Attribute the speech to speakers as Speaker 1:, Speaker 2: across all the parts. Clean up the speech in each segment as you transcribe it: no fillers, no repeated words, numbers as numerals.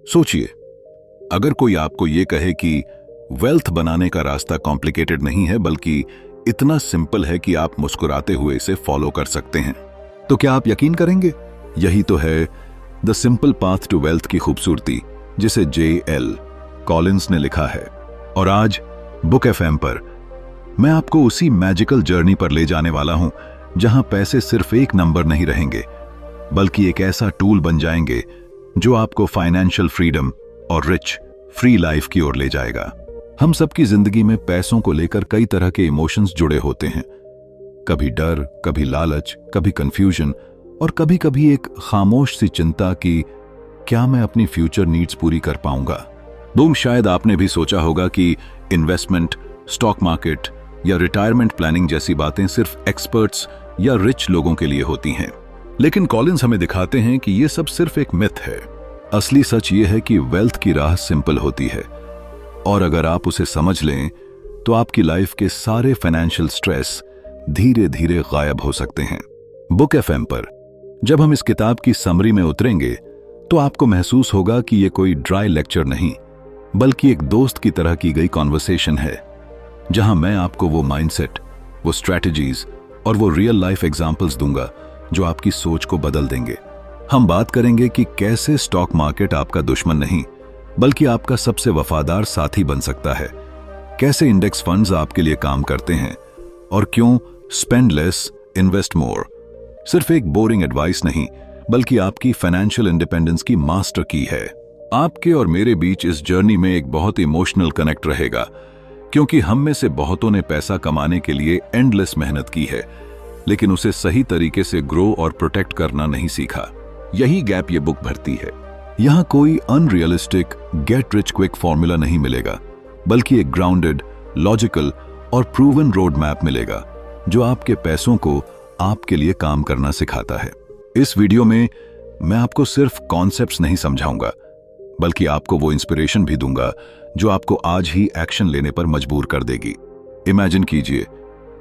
Speaker 1: सोचिए, अगर कोई आपको ये कहे कि वेल्थ बनाने का रास्ता कॉम्प्लिकेटेड नहीं है बल्कि इतना सिंपल है कि आप मुस्कुराते हुए इसे फॉलो कर सकते हैं, तो क्या आप यकीन करेंगे? यही तो है the simple path to wealth की खूबसूरती, जिसे J.L. कॉलिंस ने लिखा है। और आज बुक FM पर मैं आपको उसी मैजिकल जर्नी पर ले जाने वाला हूं जहां पैसे सिर्फ एक नंबर नहीं रहेंगे बल्कि एक ऐसा टूल बन जाएंगे जो आपको फाइनेंशियल फ्रीडम और रिच फ्री लाइफ की ओर ले जाएगा। हम सबकी जिंदगी में पैसों को लेकर कई तरह के इमोशंस जुड़े होते हैं, कभी डर, कभी लालच, कभी कंफ्यूजन और कभी कभी एक खामोश सी चिंता कि क्या मैं अपनी फ्यूचर नीड्स पूरी कर पाऊंगा। शायद आपने भी सोचा होगा कि इन्वेस्टमेंट, स्टॉक मार्केट या रिटायरमेंट प्लानिंग जैसी बातें सिर्फ एक्सपर्ट्स या रिच लोगों के लिए होती हैं, लेकिन कॉलिंस हमें दिखाते हैं कि यह सब सिर्फ एक मिथ है। असली सच यह है कि वेल्थ की राह सिंपल होती है और अगर आप उसे समझ लें तो आपकी लाइफ के सारे फाइनेंशियल स्ट्रेस धीरे धीरे गायब हो सकते हैं। बुक FM पर जब हम इस किताब की समरी में उतरेंगे तो आपको महसूस होगा कि यह कोई ड्राई लेक्चर नहीं बल्कि एक दोस्त की तरह की गई कॉन्वर्सेशन है, जहां मैं आपको वो माइंडसेट, वो स्ट्रैटेजीज और वो रियल लाइफ एग्जाम्पल्स दूंगा जो आपकी सोच को बदल देंगे। हम बात करेंगे कि कैसे स्टॉक मार्केट आपका दुश्मन नहीं बल्कि आपका सबसे वफादार साथी बन सकता है, कैसे इंडेक्स फंड्स आपके लिए काम करते हैं और क्यों स्पेंड लेस इन्वेस्ट मोर सिर्फ एक बोरिंग एडवाइस नहीं बल्कि आपकी फाइनेंशियल इंडिपेंडेंस की मास्टर की है। आपके और मेरे बीच इस जर्नी में एक बहुत इमोशनल कनेक्ट रहेगा, क्योंकि हम में से बहुतों ने पैसा कमाने के लिए एंडलेस मेहनत की है लेकिन उसे सही तरीके से ग्रो और प्रोटेक्ट करना नहीं सीखा। यही गैप ये बुक भरती है। यहां कोई unrealistic get rich quick formula नहीं मिलेगा बल्कि एक ग्राउंडेड, लॉजिकल और प्रूवन रोड मैप मिलेगा जो आपके पैसों को आपके लिए काम करना सिखाता है। इस वीडियो में मैं आपको सिर्फ कॉन्सेप्ट्स नहीं समझाऊंगा बल्कि आपको वो इंस्पिरेशन भी दूंगा जो आपको आज ही एक्शन लेने पर मजबूर कर देगी। इमेजिन कीजिए,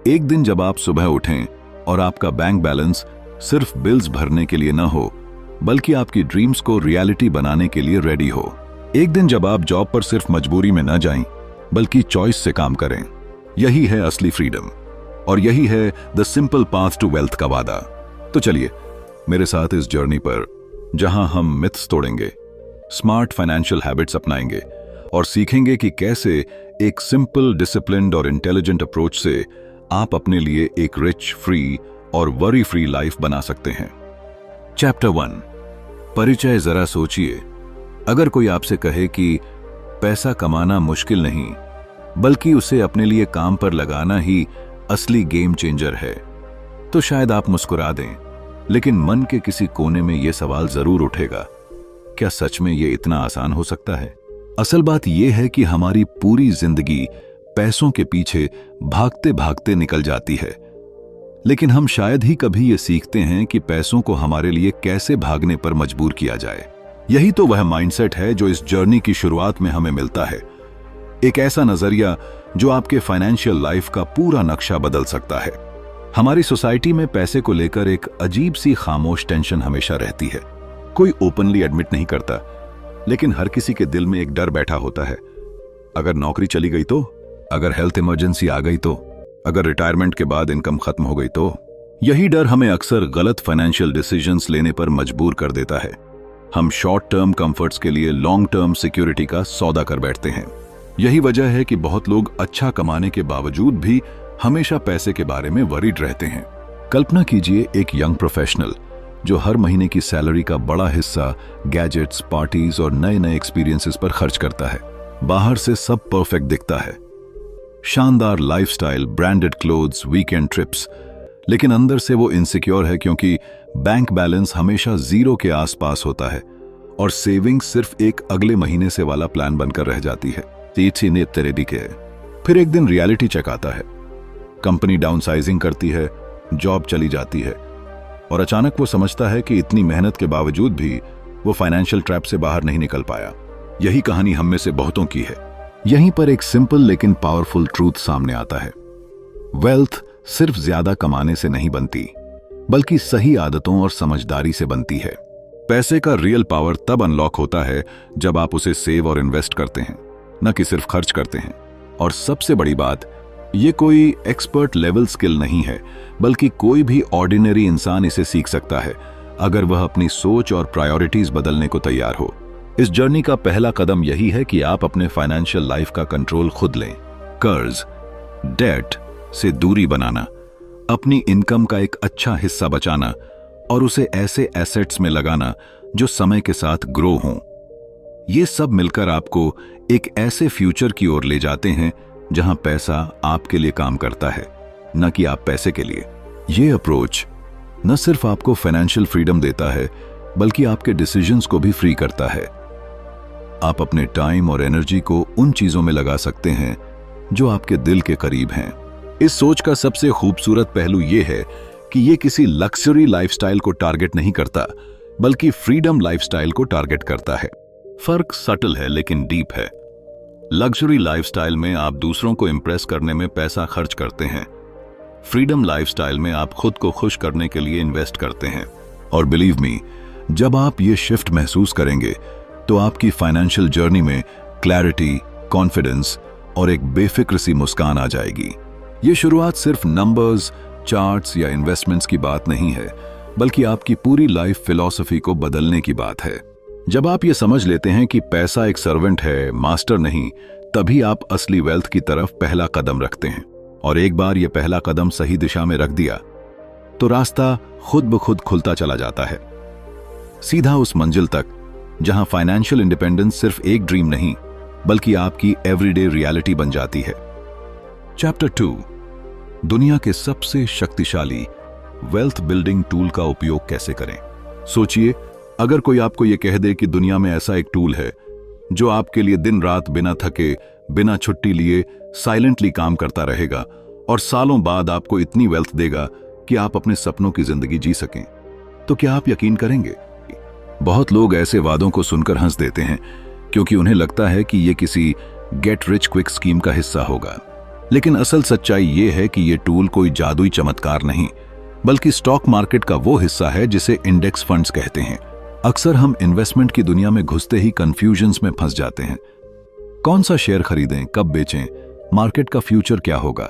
Speaker 1: एक दिन जब आप सुबह उठें और आपका बैंक बैलेंस सिर्फ बिल्स भरने के लिए न हो बल्कि आपकी ड्रीम्स को रियलिटी बनाने के लिए रेडी हो। एक दिन जब आप जॉब पर सिर्फ मजबूरी में न जाएं बल्कि चॉइस से काम करें। यही है असली फ्रीडम और यही है the simple path to wealth का वादा। तो चलिए मेरे साथ इस जर्नी पर, जहां हम मिथ्स तोड़ेंगे, स्मार्ट फाइनेंशियल हैबिट्स अपनाएंगे और सीखेंगे कि कैसे एक सिंपल, डिसिप्लिन्ड और इंटेलिजेंट अप्रोच से आप अपने लिए एक रिच, फ्री और वरी फ्री लाइफ बना सकते हैं। चैप्टर 1, परिचय। जरा सोचिए, अगर कोई आपसे कहे कि पैसा कमाना मुश्किल नहीं बल्कि उसे अपने लिए काम पर लगाना ही असली गेम चेंजर है, तो शायद आप मुस्कुरा दें, लेकिन मन के किसी कोने में यह सवाल जरूर उठेगा, क्या सच में यह इतना आसान हो सकता है? असल बात यह है कि हमारी पूरी जिंदगी पैसों के पीछे भागते भागते निकल जाती है, लेकिन हम शायद ही कभी ये सीखते हैं कि पैसों को हमारे लिए कैसे भागने पर मजबूर किया जाए। यही तो वह माइंडसेट है जो इस जर्नी की शुरुआत में हमें मिलता है, एक ऐसा नजरिया जो आपके फाइनेंशियल लाइफ का पूरा नक्शा बदल सकता है। हमारी सोसाइटी में पैसे को लेकर एक अजीब सी खामोश टेंशन हमेशा रहती है। कोई ओपनली एडमिट नहीं करता, लेकिन हर किसी के दिल में एक डर बैठा होता है। अगर नौकरी चली गई तो, अगर हेल्थ इमरजेंसी आ गई तो, अगर रिटायरमेंट के बाद इनकम खत्म हो गई तो। यही डर हमें अक्सर गलत फाइनेंशियल डिसीजंस लेने पर मजबूर कर देता है। हम शॉर्ट टर्म कंफर्ट्स के लिए लॉन्ग टर्म सिक्योरिटी का सौदा कर बैठते हैं। यही वजह है कि बहुत लोग अच्छा कमाने के बावजूद भी हमेशा पैसे के बारे में वरीड रहते हैं। कल्पना कीजिए एक यंग प्रोफेशनल जो हर महीने की सैलरी का बड़ा हिस्सा गैजेट्स, पार्टीज और नए नए एक्सपीरियंसेस पर खर्च करता है। बाहर से सब परफेक्ट दिखता है, शानदार lifestyle, branded clothes, weekend trips, लेकिन अंदर से वो इनसिक्योर है क्योंकि बैंक बैलेंस हमेशा जीरो के आसपास होता है और सेविंग सिर्फ एक अगले महीने से वाला प्लान बनकर रह जाती है। फिर एक दिन रियलिटी चेक आता है, कंपनी डाउनसाइजिंग करती है, जॉब चली जाती है और अचानक वो समझता है कि इतनी मेहनत के बावजूद भी वो फाइनेंशियल ट्रैप से बाहर नहीं निकल पाया। यही कहानी हम में से बहुतों की है। यहीं पर एक सिंपल लेकिन पावरफुल ट्रूथ सामने आता है, वेल्थ सिर्फ ज्यादा कमाने से नहीं बनती बल्कि सही आदतों और समझदारी से बनती है। पैसे का रियल पावर तब अनलॉक होता है जब आप उसे सेव और इन्वेस्ट करते हैं, न कि सिर्फ खर्च करते हैं। और सबसे बड़ी बात, ये कोई एक्सपर्ट लेवल स्किल नहीं है, बल्कि कोई भी ऑर्डिनरी इंसान इसे सीख सकता है अगर वह अपनी सोच और प्रायोरिटीज बदलने को तैयार हो। इस जर्नी का पहला कदम यही है कि आप अपने फाइनेंशियल लाइफ का कंट्रोल खुद लें। कर्ज, डेट से दूरी बनाना, अपनी इनकम का एक अच्छा हिस्सा बचाना और उसे ऐसे एसेट्स में लगाना जो समय के साथ ग्रो हों। ये सब मिलकर आपको एक ऐसे फ्यूचर की ओर ले जाते हैं जहां पैसा आपके लिए काम करता है, न कि आप पैसे के लिए। ये अप्रोच न सिर्फ आपको फाइनेंशियल फ्रीडम देता है, बल्कि आपके डिसीजंस को भी फ्री करता है। आप अपने टाइम और एनर्जी को उन चीजों में लगा सकते हैं जो आपके दिल के करीब हैं। इस सोच का सबसे खूबसूरत पहलू यह है कि यह किसी लग्जरी लाइफस्टाइल को टारगेट नहीं करता, बल्कि फ्रीडम लाइफस्टाइल को टारगेट करता है। फर्क सटल है लेकिन डीप है। लग्जरी लाइफस्टाइल में आप दूसरों को इंप्रेस करने में पैसा खर्च करते हैं। फ्रीडम लाइफस्टाइल में आप खुद को खुश करने के लिए इन्वेस्ट करते हैं। और बिलीव मी, जब आप ये शिफ्ट महसूस करेंगे तो आपकी फाइनेंशियल जर्नी में क्लैरिटी, कॉन्फिडेंस और एक बेफिक्र सी मुस्कान आ जाएगी। ये शुरुआत सिर्फ नंबर्स, चार्ट्स या इन्वेस्टमेंट्स की बात नहीं है, बल्कि आपकी पूरी लाइफ फिलॉसफी को बदलने की बात है। जब आप ये समझ लेते हैं कि पैसा एक सर्वेंट है, मास्टर नहीं, तभी आप असली वेल्थ की तरफ पहला कदम रखते हैं। और एक बार ये पहला कदम सही दिशा में रख दिया तो रास्ता खुद ब खुद खुलता चला जाता है, सीधा उस मंजिल तक जहां फाइनेंशियल इंडिपेंडेंस सिर्फ एक ड्रीम नहीं, बल्कि आपकी एवरीडे रियलिटी बन जाती है। चैप्टर 2, दुनिया के सबसे शक्तिशाली वेल्थ बिल्डिंग टूल का उपयोग कैसे करें। सोचिए, अगर कोई आपको यह कह दे कि दुनिया में ऐसा एक टूल है जो आपके लिए दिन रात बिना थके, बिना छुट्टी लिए साइलेंटली काम करता रहेगा और सालों बाद आपको इतनी वेल्थ देगा कि आप अपने सपनों की जिंदगी जी सकें, तो क्या आप यकीन करेंगे? बहुत लोग ऐसे वादों को सुनकर हंस देते हैं क्योंकि उन्हें लगता है कि यह किसी गेट रिच क्विक स्कीम का हिस्सा होगा। लेकिन असल सच्चाई यह है कि यह टूल कोई जादुई चमत्कार नहीं, बल्कि स्टॉक मार्केट का वो हिस्सा है जिसे इंडेक्स फंड्स कहते हैं। अक्सर हम इन्वेस्टमेंट की दुनिया में घुसते ही कंफ्यूजन्स में फंस जाते हैं। कौन सा शेयर खरीदें, कब बेचें, मार्केट का फ्यूचर क्या होगा?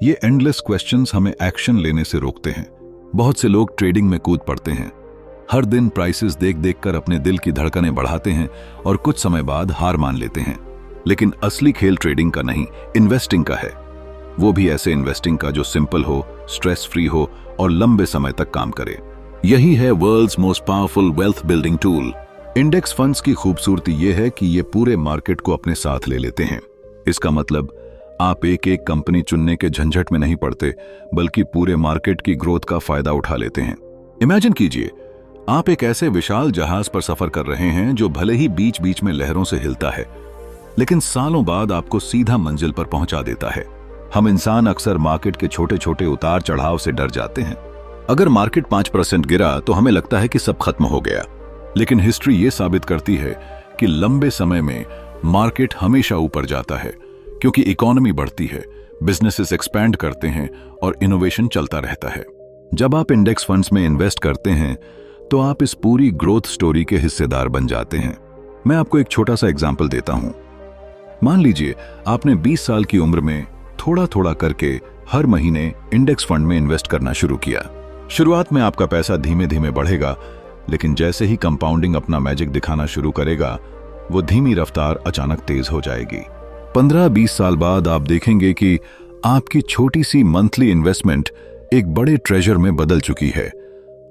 Speaker 1: ये एंडलेस क्वेश्चंस हमें एक्शन लेने से रोकते हैं। बहुत से लोग ट्रेडिंग में कूद पड़ते हैं, हर दिन प्राइसेस देख देख कर अपने दिल की धड़कनें बढ़ाते हैं और कुछ समय बाद हार मान लेते हैं। लेकिन असली खेल ट्रेडिंग का नहीं, इन्वेस्टिंग का है। वो भी ऐसे इन्वेस्टिंग का जो सिंपल हो, स्ट्रेस फ्री हो और लंबे समय तक काम करे। यही है world's most powerful wealth building tool. Index funds की खूबसूरती यह है कि ये पूरे मार्केट को अपने साथ ले लेते हैं। इसका मतलब आप एक एक कंपनी चुनने के झंझट में नहीं पड़ते, बल्कि पूरे मार्केट की ग्रोथ का फायदा उठा लेते हैं। इमेजिन कीजिए, आप एक ऐसे विशाल जहाज पर सफर कर रहे हैं जो भले ही बीच बीच में लहरों से हिलता है, लेकिन सालों बाद आपको सीधा मंजिल पर पहुंचा देता है। हम इंसान अक्सर मार्केट के छोटे छोटे उतार चढ़ाव से डर जाते हैं। अगर मार्केट 5% गिरा तो हमें लगता है कि सब खत्म हो गया, लेकिन हिस्ट्री ये साबित करती है कि लंबे समय में मार्केट हमेशा ऊपर जाता है, क्योंकि इकोनॉमी बढ़ती है, बिजनेसेस एक्सपैंड करते हैं और इनोवेशन चलता रहता है। जब आप इंडेक्स फंड्स में इन्वेस्ट करते हैं तो आप इस पूरी ग्रोथ स्टोरी के हिस्सेदार बन जाते हैं। मैं आपको एक छोटा सा एग्जाम्पल देता हूं। मान लीजिए आपने 20 साल की उम्र में थोड़ा थोड़ा करके हर महीने इंडेक्स फंड में इन्वेस्ट करना शुरू किया। शुरुआत में आपका पैसा धीमे धीमे बढ़ेगा, लेकिन जैसे ही कंपाउंडिंग अपना मैजिक दिखाना शुरू करेगा, वो धीमी रफ्तार अचानक तेज हो जाएगी। 15-20 साल बाद आप देखेंगे कि आपकी छोटी सी मंथली इन्वेस्टमेंट एक बड़े ट्रेजर में बदल चुकी है।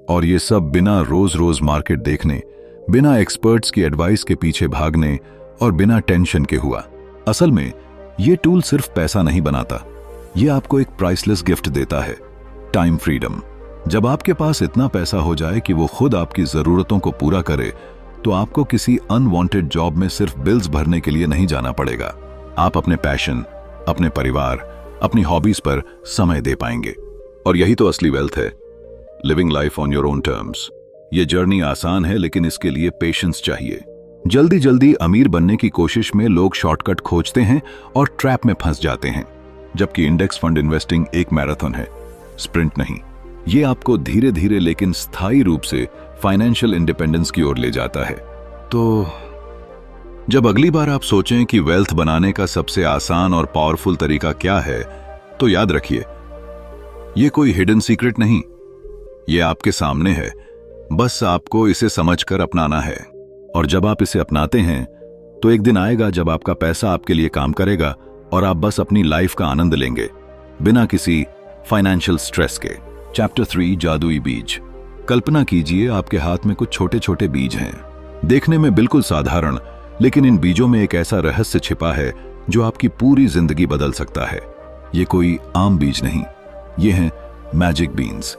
Speaker 1: और ये सब बिना रोज रोज मार्केट देखने, बिना एक्सपर्ट्स की एडवाइस के पीछे भागने और बिना टेंशन के हुआ। असल में ये टूल सिर्फ पैसा नहीं बनाता, ये आपको एक प्राइसलेस गिफ्ट देता है, टाइम फ्रीडम। जब आपके पास इतना पैसा हो जाए कि वो खुद आपकी जरूरतों को पूरा करे, तो आपको किसी अनवांटेड जॉब में सिर्फ बिल्स भरने के लिए नहीं जाना पड़ेगा। आप अपने पैशन, अपने परिवार, अपनी हॉबीज पर समय दे पाएंगे। और यही तो असली वेल्थ है, living life on your own terms. ये जर्नी आसान है, लेकिन इसके लिए पेशेंस चाहिए। जल्दी जल्दी अमीर बनने की कोशिश में लोग शॉर्टकट खोजते हैं और ट्रैप में फंस जाते हैं, जबकि इंडेक्स फंड इन्वेस्टिंग एक मैराथन है, स्प्रिंट नहीं। ये आपको धीरे धीरे लेकिन स्थायी रूप से फाइनेंशियल इंडिपेंडेंस की ओर ले जाता है। तो जब अगली बार आप सोचें कि वेल्थ बनाने का सबसे आसान और पावरफुल तरीका क्या है, तो याद रखिए, ये कोई हिडन सीक्रेट नहीं, ये आपके सामने है, बस आपको इसे समझकर अपनाना है। और जब आप इसे अपनाते हैं तो एक दिन आएगा जब आपका पैसा आपके लिए काम करेगा और आप बस अपनी लाइफ का आनंद लेंगे बिना किसी फाइनेंशियल स्ट्रेस के। चैप्टर 3, जादुई बीज। कल्पना कीजिए आपके हाथ में कुछ छोटे छोटे बीज हैं, देखने में बिल्कुल साधारण, लेकिन इन बीजों में एक ऐसा रहस्य छिपा है जो आपकी पूरी जिंदगी बदल सकता है। ये कोई आम बीज नहीं, ये हैं मैजिक बीन्स।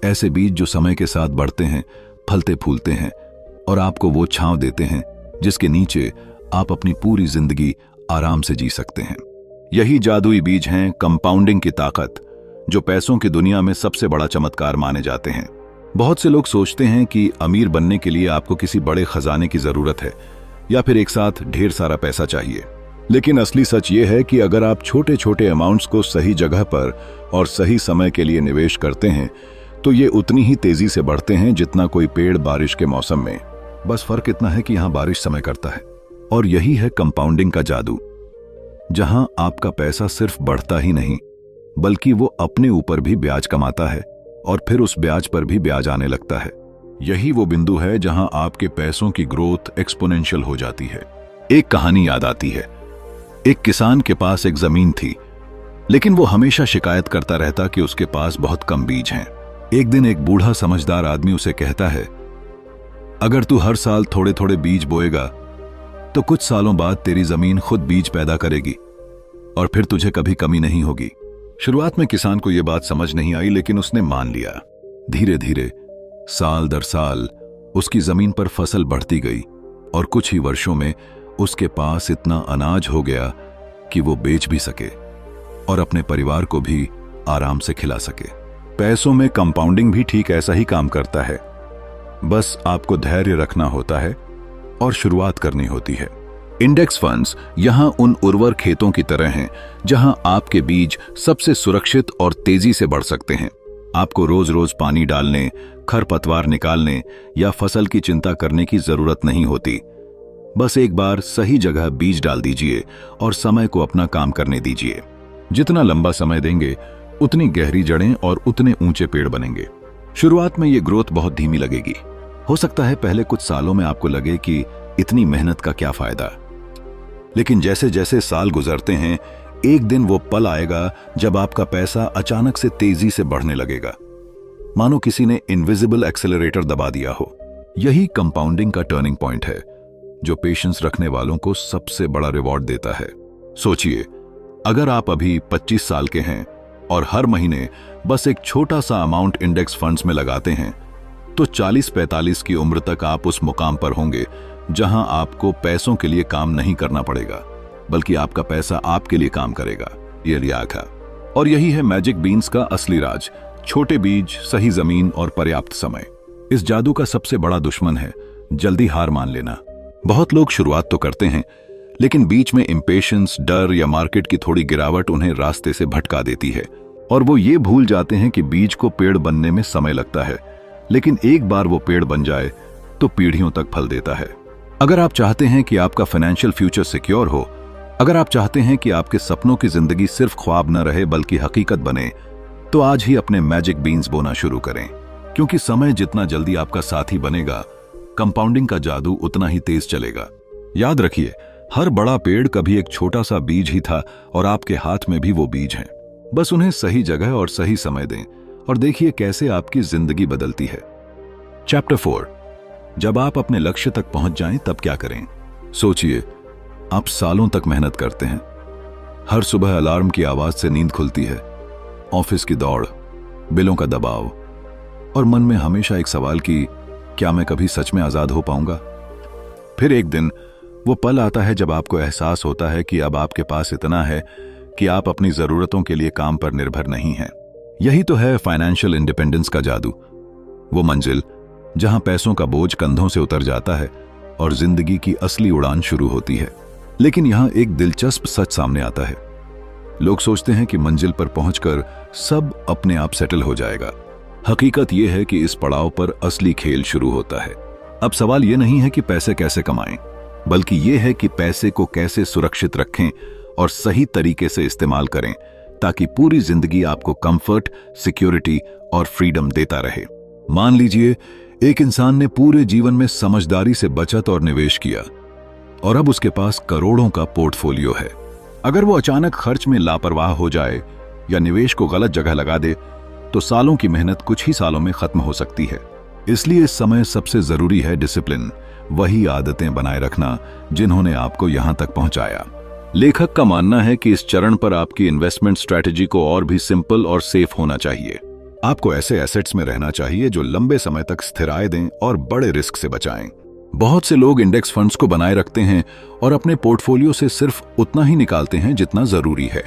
Speaker 1: ऐसे बीज जो समय के साथ बढ़ते हैं, फलते फूलते हैं और आपको वो छांव देते हैं जिसके नीचे आप अपनी पूरी जिंदगी आराम से जी सकते हैं। यही जादुई बीज हैं कंपाउंडिंग की ताकत, जो पैसों की दुनिया में सबसे बड़ा चमत्कार माने जाते हैं। बहुत से लोग सोचते हैं कि अमीर बनने के लिए आपको किसी बड़े खजाने की जरूरत है या फिर एक साथ ढेर सारा पैसा चाहिए, लेकिन असली सच ये है कि अगर आप छोटे छोटे अमाउंट्स को सही जगह पर और सही समय के लिए निवेश करते हैं तो ये उतनी ही तेजी से बढ़ते हैं जितना कोई पेड़ बारिश के मौसम में। बस फर्क इतना है कि यहां बारिश समय करता है। और यही है कंपाउंडिंग का जादू, जहां आपका पैसा सिर्फ बढ़ता ही नहीं बल्कि वो अपने ऊपर भी ब्याज कमाता है और फिर उस ब्याज पर भी ब्याज आने लगता है। यही वो बिंदु है जहां आपके पैसों की ग्रोथ एक्सपोनेंशियल हो जाती है। एक कहानी याद आती है। एक किसान के पास एक जमीन थी, लेकिन वो हमेशा शिकायत करता रहता कि उसके पास बहुत कम बीज हैं। एक दिन एक बूढ़ा समझदार आदमी उसे कहता है, अगर तू हर साल थोड़े थोड़े बीज बोएगा तो कुछ सालों बाद तेरी जमीन खुद बीज पैदा करेगी और फिर तुझे कभी कमी नहीं होगी। शुरुआत में किसान को यह बात समझ नहीं आई, लेकिन उसने मान लिया। धीरे धीरे साल दर साल उसकी जमीन पर फसल बढ़ती गई और कुछ ही वर्षों में उसके पास इतना अनाज हो गया कि वो बेच भी सके और अपने परिवार को भी आराम से खिला सके। पैसों में कंपाउंडिंग भी ठीक ऐसा ही काम करता है, बस आपको धैर्य रखना होता है और शुरुआत करनी होती है। इंडेक्स फंड्स यहां उन उर्वर खेतों की तरह हैं जहां आपके बीज सबसे सुरक्षित और तेजी से बढ़ सकते हैं। आपको रोज रोज पानी डालने, खरपतवार निकालने या फसल की चिंता करने की जरूरत नहीं होती। बस एक बार सही जगह बीज डाल दीजिए और समय को अपना काम करने दीजिए। जितना लंबा समय देंगे उतनी गहरी जड़ें और उतने ऊंचे पेड़ बनेंगे। शुरुआत में ये ग्रोथ बहुत धीमी लगेगी। हो सकता है पहले कुछ सालों में आपको लगे कि इतनी मेहनत का क्या फायदा, लेकिन जैसे जैसे साल गुजरते हैं एक दिन वो पल आएगा जब आपका पैसा अचानक से तेजी से बढ़ने लगेगा, मानो किसी ने इनविजिबल एक्सेलरेटर दबा दिया हो। यही कंपाउंडिंग का टर्निंग पॉइंट है जो पेशेंस रखने वालों को सबसे बड़ा रिवॉर्ड देता है। सोचिए, अगर आप अभी 25 साल के हैं और हर महीने बस एक छोटा सा अमाउंट इंडेक्स फंड्स में लगाते हैं, तो 40-45 की उम्र तक आप उस मुकाम पर होंगे जहां आपको पैसों के लिए काम नहीं करना पड़ेगा, बल्कि आपका पैसा आपके लिए काम करेगा। ये लियाखा। और यही है मैजिक बीन्स का असली राज। छोटे बीज, सही जमीन और पर्याप्त समय। इस जादू का सबसे बड़ा दुश्मन है जल्दी हार मान लेना। बहुत लोग शुरुआत तो करते हैं, लेकिन बीच में इंपेशेंस, डर या मार्केट की थोड़ी गिरावट उन्हें रास्ते से भटका देती है और वो ये भूल जाते हैं कि बीज को पेड़ बनने में समय लगता है, लेकिन एक बार वो पेड़ बन जाए तो पीढ़ियों तक फल देता है। अगर आप चाहते हैं कि आपका फाइनेंशियल फ्यूचर सिक्योर हो, अगर आप चाहते हैं कि आपके सपनों की जिंदगी सिर्फ ख्वाब न रहे बल्कि हकीकत बने, तो आज ही अपने मैजिक बीन्स बोना शुरू करें, क्योंकि समय जितना जल्दी आपका साथी बनेगा, कंपाउंडिंग का जादू उतना ही तेज चलेगा। याद रखिए, हर बड़ा पेड़ कभी एक छोटा सा बीज ही था और आपके हाथ में भी वो बीज हैं। बस उन्हें सही जगह और सही समय दें और देखिए कैसे आपकी जिंदगी बदलती है। चैप्टर 4, जब आप अपने लक्ष्य तक पहुंच जाएं तब क्या करें। सोचिए, आप सालों तक मेहनत करते हैं। हर सुबह अलार्म की आवाज से नींद खुलती है, ऑफिस की दौड़, बिलों का दबाव और मन में हमेशा एक सवाल कि क्या मैं कभी सच में आजाद हो पाऊंगा। फिर एक दिन वो पल आता है जब आपको एहसास होता है कि अब आपके पास इतना है कि आप अपनी जरूरतों के लिए काम पर निर्भर नहीं हैं। यही तो है फाइनेंशियल इंडिपेंडेंस का जादू, वो मंजिल जहां पैसों का बोझ कंधों से उतर जाता है और जिंदगी की असली उड़ान शुरू होती है। लेकिन यहां एक दिलचस्प सच सामने आता है। लोग सोचते हैं कि मंजिल पर पहुंचकर सब अपने आप सेटल हो जाएगा, हकीकत यह है कि इस पड़ाव पर असली खेल शुरू होता है। अब सवाल यह नहीं है कि पैसे कैसे कमाएं, बल्कि यह है कि पैसे को कैसे सुरक्षित रखें और सही तरीके से इस्तेमाल करें, ताकि पूरी जिंदगी आपको कंफर्ट, सिक्योरिटी और फ्रीडम देता रहे। मान लीजिए एक इंसान ने पूरे जीवन में समझदारी से बचत और निवेश किया और अब उसके पास करोड़ों का पोर्टफोलियो है। अगर वो अचानक खर्च में लापरवाह हो जाए या निवेश को गलत जगह लगा दे तो सालों की मेहनत कुछ ही सालों में खत्म हो सकती है। इसलिए इस समय सबसे जरूरी है डिसिप्लिन, वही आदतें बनाए रखना जिन्होंने आपको यहां तक पहुंचाया। लेखक का मानना है कि इस चरण पर आपकी इन्वेस्टमेंट स्ट्रैटेजी को और भी सिंपल और सेफ होना चाहिए। आपको ऐसे एसेट्स में रहना चाहिए जो लंबे समय तक स्थिर आय दें और बड़े रिस्क से बचाएं। बहुत से लोग इंडेक्स फंड्स को बनाए रखते हैं और अपने पोर्टफोलियो से सिर्फ उतना ही निकालते हैं जितना जरूरी है।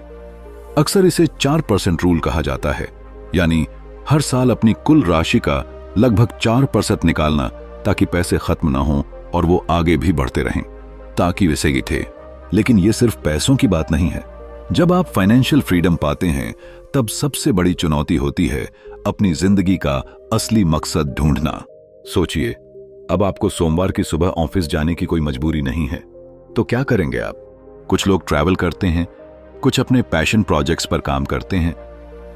Speaker 1: अक्सर इसे 4% रूल कहा जाता है, यानी हर साल अपनी कुल राशि का लगभग 4% निकालना, ताकि पैसे खत्म ना हों और वो आगे भी बढ़ते रहें, ताकि वे सही थे। लेकिन ये सिर्फ पैसों की बात नहीं है। जब आप फाइनेंशियल फ्रीडम पाते हैं तब सबसे बड़ी चुनौती होती है अपनी जिंदगी का असली मकसद ढूंढना। सोचिए, अब आपको सोमवार की सुबह ऑफिस जाने की कोई मजबूरी नहीं है, तो क्या करेंगे आप? कुछ लोग ट्रैवल करते हैं, कुछ अपने पैशन प्रोजेक्ट्स पर काम करते हैं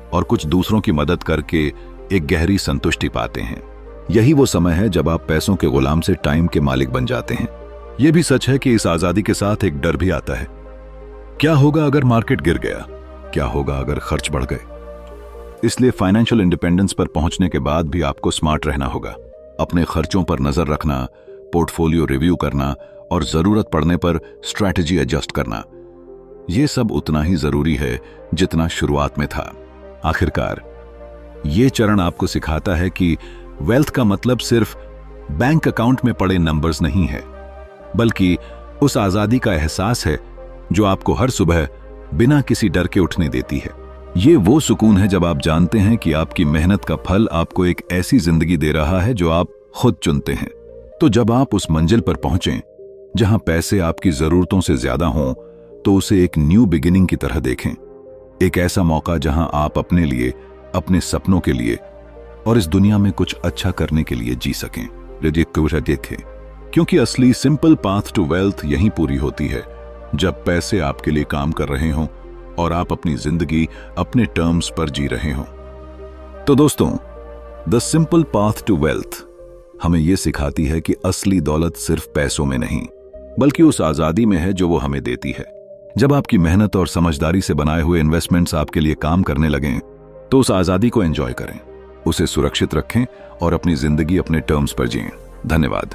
Speaker 1: और कुछ दूसरों की मदद करके एक गहरी संतुष्टि पाते हैं। यही वो समय है जब आप पैसों के गुलाम से टाइम के मालिक बन जाते हैं। यह भी सच है कि इस आजादी के साथ एक डर भी आता है। क्या होगा अगर मार्केट गिर गया? क्या होगा अगर खर्च बढ़ गए? इसलिए फाइनेंशियल इंडिपेंडेंस पर पहुंचने के बाद भी आपको स्मार्ट रहना होगा। अपने खर्चों पर नजर रखना, पोर्टफोलियो रिव्यू करना और जरूरत पड़ने पर स्ट्रैटेजी एडजस्ट करना, यह सब उतना ही जरूरी है जितना शुरुआत में था। आखिरकार यह चरण आपको सिखाता है कि वेल्थ का मतलब सिर्फ बैंक अकाउंट में पड़े नंबर्स नहीं है, बल्कि उस आजादी का एहसास है जो आपको हर सुबह बिना किसी डर के उठने देती है। ये वो सुकून है जब आप जानते हैं कि आपकी मेहनत का फल आपको एक ऐसी जिंदगी दे रहा है जो आप खुद चुनते हैं। तो जब आप उस मंजिल पर पहुंचें जहां पैसे आपकी जरूरतों से ज्यादा हों, तो उसे एक न्यू बिगिनिंग की तरह देखें। एक ऐसा मौका जहां आप अपने लिए, अपने सपनों के लिए और इस दुनिया में कुछ अच्छा करने के लिए जी सकें। देखें, क्योंकि असली सिंपल पाथ टू वेल्थ यहीं पूरी होती है, जब पैसे आपके लिए काम कर रहे हों और आप अपनी जिंदगी अपने टर्म्स पर जी रहे हों। तो दोस्तों, the simple path to wealth हमें यह सिखाती है कि असली दौलत सिर्फ पैसों में नहीं, बल्कि उस आजादी में है जो वो हमें देती है। जब आपकी मेहनत और समझदारी से बनाए हुए इन्वेस्टमेंट्स आपके लिए काम करने लगें, तो उस आजादी को एंजॉय करें, उसे सुरक्षित रखें और अपनी जिंदगी अपने टर्म्स पर जिएं। धन्यवाद।